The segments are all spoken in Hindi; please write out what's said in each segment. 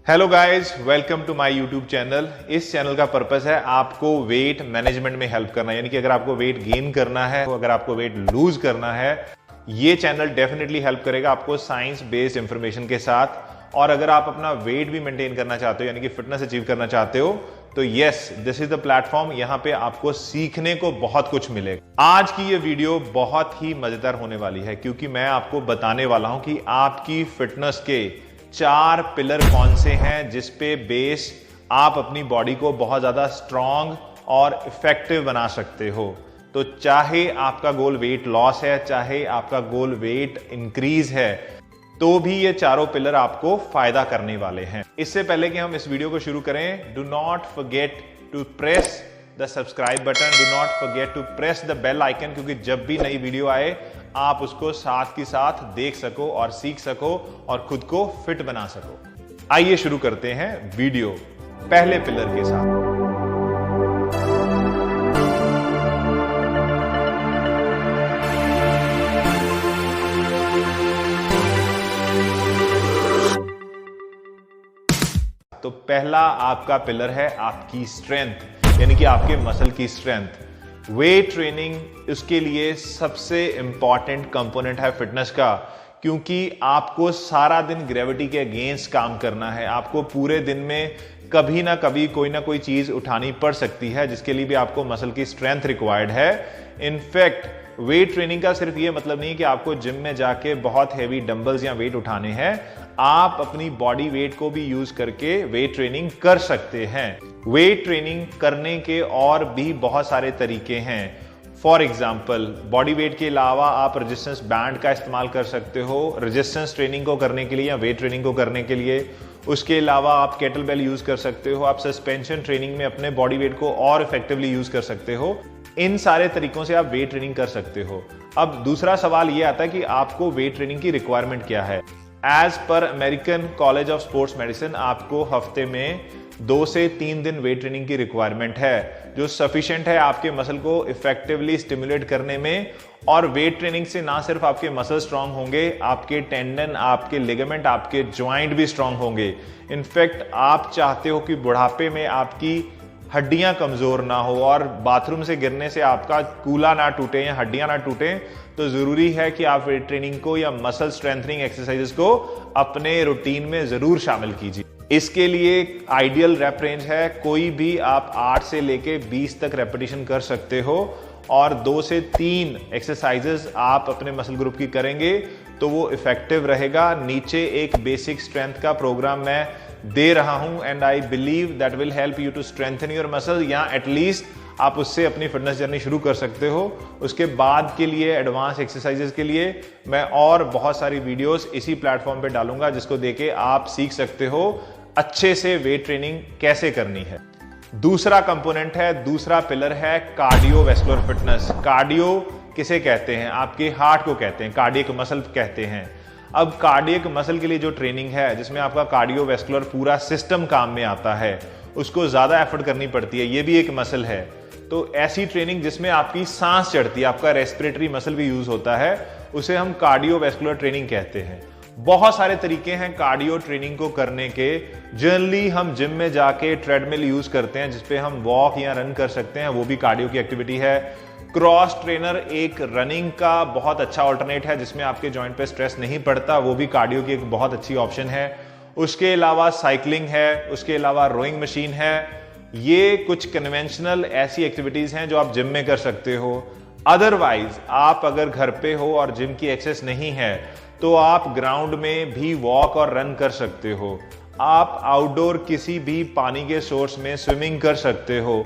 Hello guys, welcome to my YouTube channel. इस चैनल का पर्पस है आपको वेट मैनेजमेंट में हेल्प करना, यानी कि अगर आपको वेट गेन करना है, अगर आपको वेट लूज करना है, ये चैनल डेफिनेटली हेल्प करेगा आपको साइंस बेस्ड इंफॉर्मेशन के साथ। और अगर आप अपना वेट भी मेंटेन करना चाहते हो, यानी कि फिटनेस अचीव करना चाहते हो, तो yes, this is the platform. यहां पे आपको सीखने को बहुत कुछ मिलेगा। आज की ये वीडियो बहुत ही मजेदार होने वाली है, क्योंकि मैं आपको बताने वाला हूं कि आपकी फिटनेस के 4 पिलर कौन से हैं जिस पे बेस आप अपनी बॉडी को बहुत ज्यादा स्ट्रांग और इफेक्टिव बना सकते हो। तो चाहे आपका गोल वेट लॉस है, चाहे आपका गोल वेट इंक्रीज है, तो भी ये चारों पिलर आपको फायदा करने वाले हैं। इससे पहले कि हम इस वीडियो को शुरू करें, do not forget to press the subscribe button, do not forget to press the bell icon, क्योंकि जब भी नई वीडियो आए आप उसको साथ के साथ देख सको और सीख सको और खुद को फिट बना सको। आइए शुरू करते हैं वीडियो पहले पिलर के साथ। तो पहला आपका पिलर है आपकी स्ट्रेंथ, यानी कि आपके मसल की स्ट्रेंथ। वेट ट्रेनिंग उसके लिए सबसे इंपॉर्टेंट कंपोनेंट है फिटनेस का, क्योंकि आपको सारा दिन ग्रेविटी के अगेंस्ट काम करना है। आपको पूरे दिन में कभी ना कभी कोई ना कोई चीज उठानी पड़ सकती है, जिसके लिए भी आपको मसल की स्ट्रेंथ रिक्वायर्ड है। इनफैक्ट वेट ट्रेनिंग का सिर्फ ये मतलब नहीं कि आपको जिम में जाके बहुत हैवी डंबल्स या वेट उठाने हैं, आप अपनी बॉडी वेट को भी यूज करके वेट ट्रेनिंग कर सकते हैं। वेट ट्रेनिंग करने के और भी बहुत सारे तरीके हैं। फॉर एग्जाम्पल, बॉडी वेट के अलावा आप रेजिस्टेंस बैंड का इस्तेमाल कर सकते हो रेजिस्टेंस ट्रेनिंग को करने के लिए या वेट ट्रेनिंग को करने के लिए। उसके अलावा आप केटल बेल यूज कर सकते हो, आप सस्पेंशन ट्रेनिंग में अपने बॉडी वेट को और इफेक्टिवली यूज कर सकते हो। इन सारे तरीकों से आप वेट ट्रेनिंग कर सकते हो। अब दूसरा सवाल यह आता है कि आपको वेट ट्रेनिंग की रिक्वायरमेंट क्या है। As per American College of Sports Medicine आपको हफ्ते में 2 से 3 दिन वेट ट्रेनिंग की रिक्वायरमेंट है, जो सफिशिएंट है आपके मसल को इफेक्टिवली स्टिमुलेट करने में। और वेट ट्रेनिंग से ना सिर्फ आपके मसल स्ट्रांग होंगे, आपके टेंडन, आपके लिगामेंट, आपके ज्वाइंट भी स्ट्रांग होंगे। इनफैक्ट आप चाहते हो कि बुढ़ापे में आपकी हड्डियां कमजोर ना हो और बाथरूम से गिरने से आपका कूला ना टूटे या हड्डियां ना टूटे, तो जरूरी है कि आप वेट ट्रेनिंग को या मसल स्ट्रेंथनिंग एक्सरसाइजेस को अपने रूटीन में जरूर शामिल कीजिए। इसके लिए आइडियल रैप रेंज है, कोई भी आप 8 से लेके 20 तक रेपिटेशन कर सकते हो, और 2 से 3 एक्सरसाइजेस आप अपने मसल ग्रुप की करेंगे तो वो इफेक्टिव रहेगा। नीचे एक बेसिक स्ट्रेंथ का प्रोग्राम मैं दे रहा हूं, and I believe that will help you to strengthen your muscle, या एटलीस्ट आप उससे अपनी फिटनेस जर्नी शुरू कर सकते हो। उसके बाद के लिए एडवांस एक्सरसाइजेस के लिए मैं और बहुत सारी वीडियोस इसी प्लेटफॉर्म पे डालूंगा, जिसको देके आप सीख सकते हो अच्छे से वेट ट्रेनिंग कैसे करनी है। दूसरा कंपोनेंट है, दूसरा पिलर है कार्डियोवैस्कुलर फिटनेस। कार्डियो किसे कहते हैं? आपके हार्ट को कहते हैं, कार्डियक मसल कहते हैं। अब कार्डियक मसल के लिए जो ट्रेनिंग है, जिसमें आपका कार्डियोवैस्कुलर पूरा सिस्टम काम में आता है, उसको ज्यादा एफर्ट करनी पड़ती है। ये भी एक मसल है। तो ऐसी ट्रेनिंग जिसमें आपकी सांस चढ़ती है, आपका रेस्पिरेटरी मसल भी यूज होता है, उसे हम कार्डियोवैस्कुलर ट्रेनिंग कहते हैं। बहुत सारे तरीके हैं कार्डियो ट्रेनिंग को करने के। जनरली हम जिम में जाके ट्रेडमिल यूज करते हैं, जिसपे हम वॉक या रन कर सकते हैं, वो भी कार्डियो की एक्टिविटी है। क्रॉस ट्रेनर एक रनिंग का बहुत अच्छा ऑल्टरनेट है, जिसमें आपके जॉइंट पे स्ट्रेस नहीं पड़ता, वो भी कार्डियो की एक बहुत अच्छी ऑप्शन है। उसके अलावा साइकिलिंग है, उसके अलावा रोइंग मशीन है। ये कुछ कन्वेंशनल ऐसी एक्टिविटीज हैं जो आप जिम में कर सकते हो। अदरवाइज आप अगर घर पे हो और जिम की एक्सेस नहीं है, तो आप ग्राउंड में भी वॉक और रन कर सकते हो। आप आउटडोर किसी भी पानी के सोर्स में स्विमिंग कर सकते हो।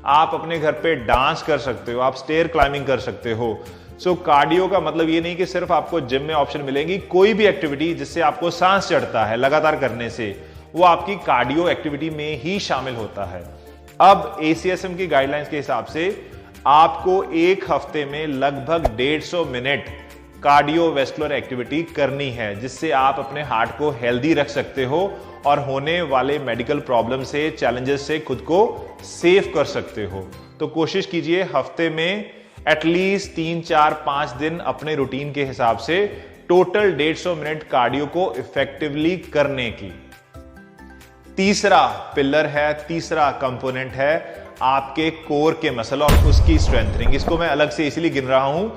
आप अपने घर पे डांस कर सकते हो, आप स्टेयर क्लाइंबिंग कर सकते हो। सो कार्डियो का मतलब ये नहीं कि सिर्फ आपको जिम में ऑप्शन मिलेंगी। कोई भी एक्टिविटी जिससे आपको सांस चढ़ता है लगातार करने से, वो आपकी कार्डियो एक्टिविटी में ही शामिल होता है। अब ACSM की गाइडलाइंस के हिसाब से आपको एक हफ्ते में लगभग 150 मिनट कार्डियोवैस्कुलर एक्टिविटी करनी है, जिससे आप अपने हार्ट को हेल्दी रख सकते हो और होने वाले मेडिकल प्रॉब्लम से, चैलेंजेस से खुद को सेफ कर सकते हो। तो कोशिश कीजिए हफ्ते में एटलीस्ट 3, 4, 5 दिन अपने रूटीन के हिसाब से टोटल 150 मिनट कार्डियो को इफेक्टिवली करने की। तीसरा पिलर है, तीसरा कंपोनेंट है आपके कोर के मसल और उसकी स्ट्रेंथनिंग। इसको मैं अलग से इसलिए गिन रहा हूं,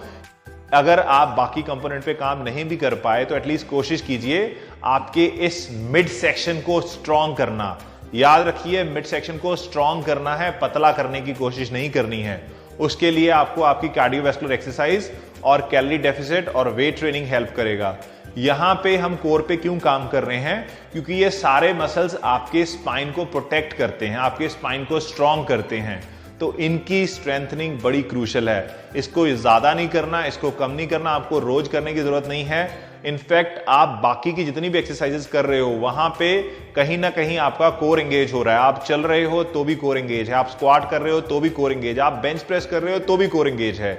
अगर आप बाकी कंपोनेंट पे काम नहीं भी कर पाए तो एटलीस्ट कोशिश कीजिए आपके इस मिड सेक्शन को स्ट्रॉन्ग करना। याद रखिए, मिड सेक्शन को स्ट्रॉन्ग करना है, पतला करने की कोशिश नहीं करनी है। उसके लिए आपको आपकी कार्डियोवैस्कुलर एक्सरसाइज और कैलोरी डेफिसिट और वेट ट्रेनिंग हेल्प करेगा। यहां पे हम कोर पे क्यों काम कर रहे हैं? क्योंकि ये सारे मसल्स आपके स्पाइन को प्रोटेक्ट करते हैं, आपके स्पाइन को स्ट्रॉन्ग करते हैं, तो इनकी स्ट्रेंथनिंग बड़ी क्रूशियल है। इसको ज्यादा नहीं करना, इसको कम नहीं करना, आपको रोज करने की जरूरत नहीं है। इनफैक्ट आप बाकी की जितनी भी एक्सरसाइजेस कर रहे हो वहां पे कहीं ना कहीं आपका कोर एंगेज हो रहा है। आप चल रहे हो तो भी कोर एंगेज है, आप स्क्वाट कर रहे हो तो भी कोर एंगेज है, आप बेंच प्रेस कर रहे हो तो भी कोर एंगेज है।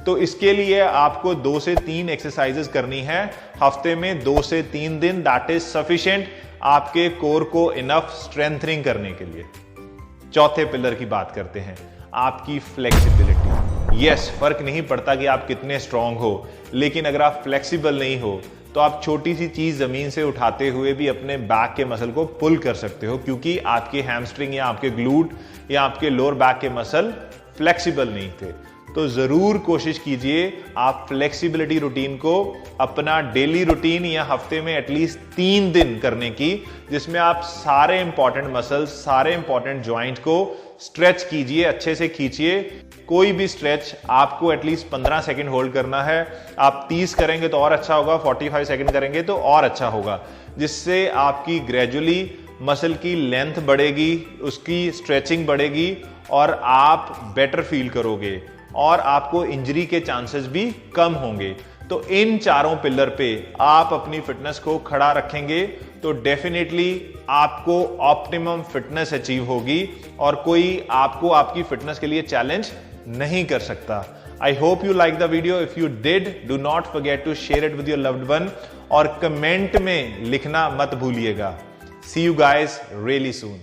तो इसके लिए आपको 2 से 3 एक्सरसाइजेस करनी है हफ्ते में, 2 से 3 दिन, दैट इज सफिशिएंट आपके कोर को इनफ स्ट्रेंथनिंग करने के लिए। चौथे पिलर की बात करते हैं, आपकी फ्लेक्सिबिलिटी। यस, फर्क नहीं पड़ता कि आप कितने स्ट्रांग हो, लेकिन अगर आप फ्लेक्सिबल नहीं हो तो आप छोटी सी चीज जमीन से उठाते हुए भी अपने बैक के मसल को पुल कर सकते हो, क्योंकि आपके हैमस्ट्रिंग या आपके ग्लूट या आपके लोअर बैक के मसल फ्लेक्सिबल नहीं थे। तो जरूर कोशिश कीजिए आप फ्लेक्सिबिलिटी रूटीन को अपना डेली रूटीन या हफ्ते में एटलीस्ट 3 दिन करने की, जिसमें आप सारे इंपॉर्टेंट मसल्स, सारे इंपॉर्टेंट ज्वाइंट को स्ट्रेच कीजिए, अच्छे से खींचिए। कोई भी स्ट्रेच आपको एटलीस्ट 15 सेकंड होल्ड करना है। आप 30 करेंगे तो और अच्छा होगा, 45 सेकंड करेंगे तो और अच्छा होगा, जिससे आपकी ग्रेजुअली मसल की लेंथ बढ़ेगी, उसकी स्ट्रेचिंग बढ़ेगी और आप बेटर फील करोगे और आपको इंजरी के चांसेस भी कम होंगे। तो इन चारों पिलर पे आप अपनी फिटनेस को खड़ा रखेंगे तो डेफिनेटली आपको ऑप्टिमम फिटनेस अचीव होगी और कोई आपको आपकी फिटनेस के लिए चैलेंज नहीं कर सकता। I hope you like the video. If you did, do not forget to share it with your loved one और कमेंट में लिखना मत भूलिएगा। See you guys really soon.